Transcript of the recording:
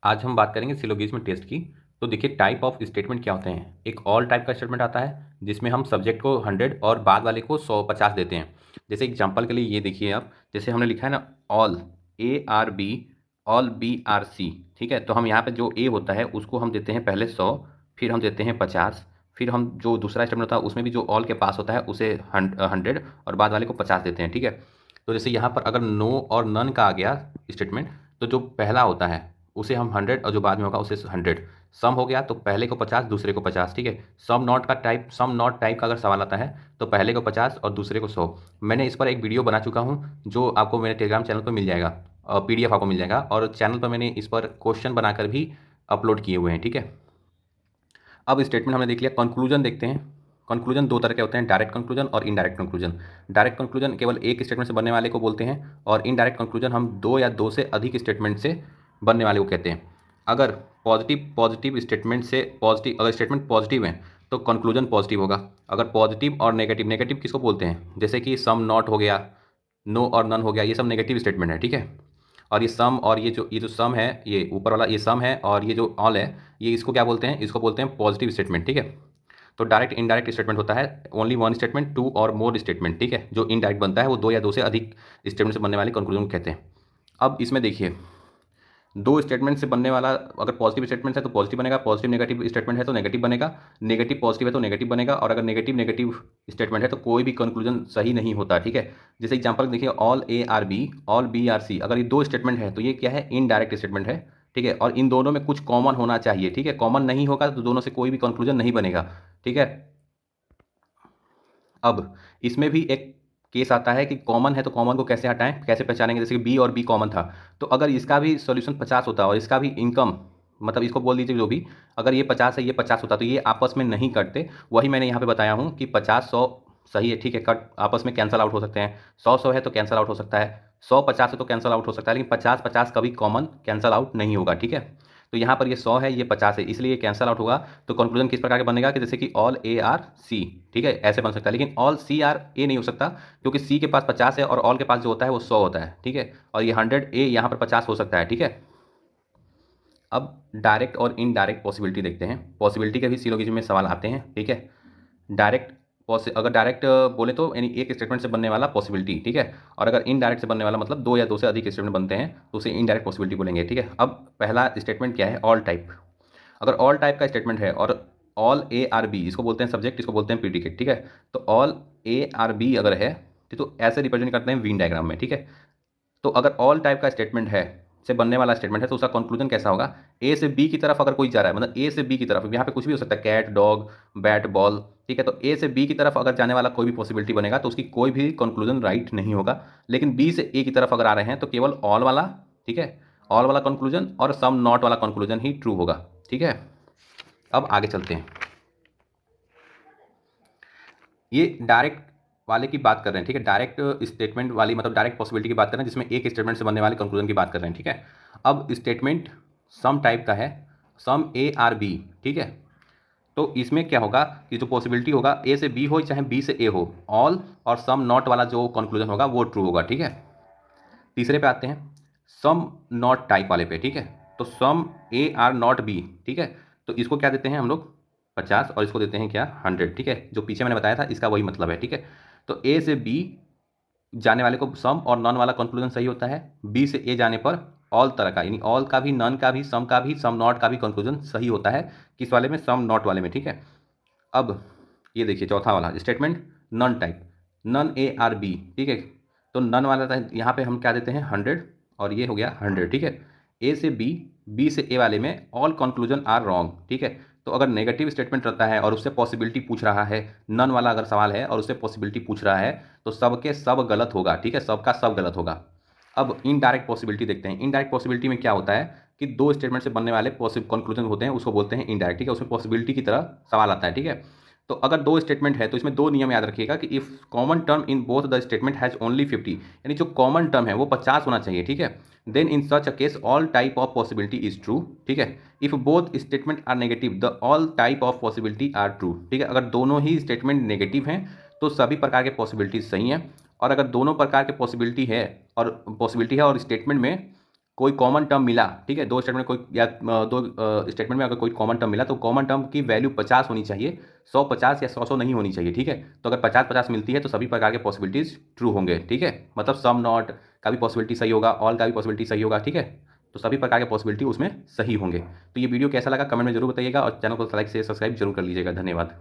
आज हम बात करेंगे सिलोगिज्म टेस्ट की। तो देखिए टाइप ऑफ स्टेटमेंट क्या होते हैं। एक ऑल टाइप का स्टेटमेंट आता है जिसमें हम सब्जेक्ट को 100 और बाद वाले को 150 देते हैं। जैसे एग्जांपल के लिए ये देखिए आप, जैसे हमने लिखा है ना ऑल ARB, ऑल BRC। ठीक है, तो हम यहाँ पे जो ए होता है उसको हम देते हैं पहले 100, फिर हम देते हैं 50, फिर हम जो दूसरा स्टेटमेंट होता है उसमें भी जो ऑल के पास होता है उसे 100 और बाद वाले को 50 देते हैं। ठीक है, तो जैसे यहाँ पर अगर नो और नन का आ गया स्टेटमेंट, तो जो पहला होता है उसे हम 100 और जो बाद में होगा उसे 100। सम हो गया तो पहले को 50 दूसरे को 50। ठीक है, सम नॉट टाइप का अगर सवाल आता है तो पहले को 50 और दूसरे को 100। मैंने इस पर एक वीडियो बना चुका हूँ जो आपको मेरे टेलीग्राम चैनल पर मिल जाएगा, PDF आपको मिल जाएगा, और चैनल पर मैंने इस पर क्वेश्चन बनाकर भी अपलोड किए हुए हैं। ठीक है, अब स्टेटमेंट हमने देख लिया। कंक्लूजन देखते हैं। कंक्लूजन दो तरह के होते हैं, डायरेक्ट कंक्लूजन और इनडायरेक्ट कंक्लूजन। डायरेक्ट कंक्लूजन केवल एक स्टेटमेंट से बनने वाले को बोलते हैं, और इनडायरेक्ट कंक्लूजन हम दो या दो से अधिक स्टेटमेंट से बनने वाले को कहते हैं। अगर पॉजिटिव स्टेटमेंट से पॉजिटिव, अगर स्टेटमेंट पॉजिटिव है तो कंक्लूजन पॉजिटिव होगा। अगर पॉजिटिव और नेगेटिव, नेगेटिव किसको बोलते हैं, जैसे कि सम नॉट हो गया, नो और नन हो गया, ये सब नेगेटिव स्टेटमेंट है। ठीक है, और ये सम और ये जो सम है, ये ऊपर वाला ये सम है, और ये जो ऑल है ये इसको क्या बोलते हैं, इसको बोलते हैं पॉजिटिव स्टेटमेंट। ठीक है, तो डायरेक्ट इनडायरेक्ट स्टेटमेंट होता है ओनली वन स्टेटमेंट, टू और मोर स्टेटमेंट। ठीक है, जो इनडायरेक्ट बनता है वो दो या दो से अधिक स्टेटमेंट से बनने वाले कंक्लूजन कहते हैं। अब इसमें देखिए, दो स्टेटमेंट से बनने वाला, अगर पॉजिटिव स्टेटमेंट है तो पॉजिटिव बनेगा, पॉजिटिव नेगेटिव स्टेटमेंट है तो नेगेटिव बनेगा, नेगेटिव पॉजिटिव है तो नेगेटिव बनेगा, और अगर नेगेटिव नेगेटिव स्टेटमेंट है तो कोई भी कंक्लूजन सही नहीं होता। ठीक है, जैसे एग्जांपल देखिए, ऑल ARB, ऑल BRC, अगर ये दो स्टेटमेंट है तो ये क्या है, इनडायरेक्ट स्टेटमेंट है। ठीक है, और इन दोनों में कुछ कॉमन होना चाहिए। ठीक है, कॉमन नहीं होगा तो दोनों से कोई भी कंक्लूजन नहीं बनेगा। ठीक है, अब इसमें भी एक केस आता है कि कॉमन है तो कॉमन को कैसे हटाएं, कैसे पहचानेंगे। जैसे कि बी और बी कॉमन था, तो अगर इसका भी सॉल्यूशन 50 होता और इसका भी इनकम, मतलब इसको बोल दीजिए जो भी, अगर ये 50 है ये 50 होता तो ये आपस में नहीं कटते। वही मैंने यहाँ पे बताया हूँ कि 50-100 सही है। ठीक है, कट आपस में कैंसल आउट हो सकते हैं। 100-100 है तो कैंसल आउट हो सकता है, 100-50 है तो कैंसल आउट हो सकता है, लेकिन 50-50 कभी कॉमन कैंसल आउट नहीं होगा। ठीक है, तो यहाँ पर ये 100 है, ये 50 है, इसलिए ये कैंसल आउट होगा। तो कंक्लूजन किस प्रकार का बनेगा कि जैसे कि ऑल ARC। ठीक है, ऐसे बन सकता है, लेकिन ऑल CRA नहीं हो सकता, क्योंकि सी के पास 50 है और ऑल के पास जो होता है वो 100 होता है। ठीक है, और ये 100A यहाँ पर 50 हो सकता है। ठीक है, अब डायरेक्ट और इनडायरेक्ट पॉसिबिलिटी देखते हैं। पॉसिबिलिटी के भी सिलोगिज्म में सवाल आते हैं। ठीक है, डायरेक्ट अगर डायरेक्ट बोले तो यानी एक स्टेटमेंट से बनने वाला पॉसिबिलिटी। ठीक है, और अगर इनडायरेक्ट से बनने वाला मतलब दो या दो से अधिक स्टेटमेंट बनते हैं तो उसे इनडायरेक्ट पॉसिबिलिटी बोलेंगे। ठीक है, अब पहला स्टेटमेंट क्या है, ऑल टाइप। अगर ऑल टाइप का स्टेटमेंट है और ऑल ARB, इसको बोलते हैं सब्जेक्ट, इसको बोलते हैं प्रीडिकेट। ठीक है, तो ऑल ARB अगर है तो ऐसे रिप्रेजेंट करते हैं वेन डायग्राम में। ठीक है, तो अगर ऑल टाइप का स्टेटमेंट है, से बनने वाला स्टेटमेंट है, तो उसका कंक्लूजन कैसा होगा, ए से बी की तरफ अगर कोई जा रहा है, मतलब ए से बी की तरफ, यहाँ पे कुछ भी हो सकता है, कैट, डॉग, बैट, बॉल। ठीक है, तो ए से बी की तरफ अगर जाने वाला कोई भी पॉसिबिलिटी बनेगा तो उसकी कोई भी कंक्लूजन राइट नहीं होगा। लेकिन बी से ए की तरफ अगर आ रहे हैं तो केवल ऑल वाला, ठीक है, ऑल वाला कंक्लूजन और सम नॉट वाला कंक्लूजन ही ट्रू होगा। ठीक है, अब आगे चलते हैं। ये डायरेक्ट वाले की बात कर रहे हैं। ठीक है, डायरेक्ट स्टेटमेंट वाली मतलब डायरेक्ट पॉसिबिलिटी की बात कर रहे हैं, जिसमें एक स्टेटमेंट से बनने वाले कंक्लूजन की बात कर रहे हैं। ठीक है, अब स्टेटमेंट सम टाइप का है, सम ARB। ठीक है, तो इसमें क्या होगा कि जो पॉसिबिलिटी होगा ए से बी हो चाहे बी से ए हो, ऑल और सम नॉट वाला जो कंक्लूजन होगा वो ट्रू होगा। ठीक है, तीसरे पे आते हैं, सम नॉट टाइप वाले पे। ठीक है, तो सम AR नॉट B। ठीक है, तो इसको क्या देते हैं हम लोग, 50, और इसको देते हैं क्या, 100। ठीक है, जो पीछे मैंने बताया था इसका वही मतलब है। ठीक है, तो ए से बी जाने वाले को सम और नॉन वाला कंक्लूजन सही होता है, बी से ए जाने पर ऑल तरह का, यानी ऑल का भी, नॉन का भी, सम का भी, सम नॉट का भी कंक्लूजन सही होता है। किस वाले में, सम नॉट वाले में। ठीक है, अब ये देखिए चौथा वाला statement, none type, none ARB। ठीक है, तो नन वाला था, यहाँ पे हम क्या देते हैं, 100, और ये हो गया 100। ठीक है, ए से बी, बी से ए वाले में ऑल कंक्लूजन आर रॉन्ग। ठीक है, तो अगर नेगेटिव स्टेटमेंट रहता है और उससे पॉसिबिलिटी पूछ रहा है, नन वाला अगर सवाल है और उससे पॉसिबिलिटी पूछ रहा है, तो सबके सब गलत होगा। ठीक है, सबका सब गलत होगा। अब इनडायरेक्ट पॉसिबिलिटी देखते हैं। इनडायरेक्ट पॉसिबिलिटी में क्या होता है कि दो स्टेटमेंट से बनने वाले कंक्लूजन होते हैं, उसको बोलते हैं इनडायरेक्ट। ठीक है, उसमें पॉसिबिलिटी की तरह सवाल आता है। ठीक है, तो अगर दो स्टेटमेंट है तो इसमें दो नियम याद रखिएगा कि if common term in both the statement has only 50, यानी जो कॉमन टर्म है वो 50 होना चाहिए। ठीक है, then in such a case all type of possibility is true. ठीक है, if both statement are negative the all type of possibility are true. ठीक है, अगर दोनों ही स्टेटमेंट नेगेटिव हैं तो सभी प्रकार के पॉसिबिलिटी सही हैं, और अगर दोनों प्रकार के पॉसिबिलिटी है और स्टेटमेंट में कोई कॉमन टर्म मिला, ठीक है, दो स्टेटमेंट कोई या दो स्टेटमेंट में अगर कोई कॉमन टर्म मिला तो कॉमन टर्म की वैल्यू 50 होनी चाहिए, 100 50 या 100 100 नहीं होनी चाहिए, ठीक है। तो अगर 50 50 मिलती है तो सभी प्रकार के पॉसिबिलिटीज ट्रू होंगे, ठीक है। मतलब सम नॉट का भी पॉसिबिलिटी सही होगा, ऑल का भी पॉसिबिलिटी सही होगा, ठीक है। तो सभी प्रकार के पॉसिबिलिटी उसमें सही होंगे। तो ये वीडियो कैसा लगा कमेंट में जरूर बताइएगा और चैनल को लाइक से सब्सक्राइब जरूर कर लीजिएगा। धन्यवाद।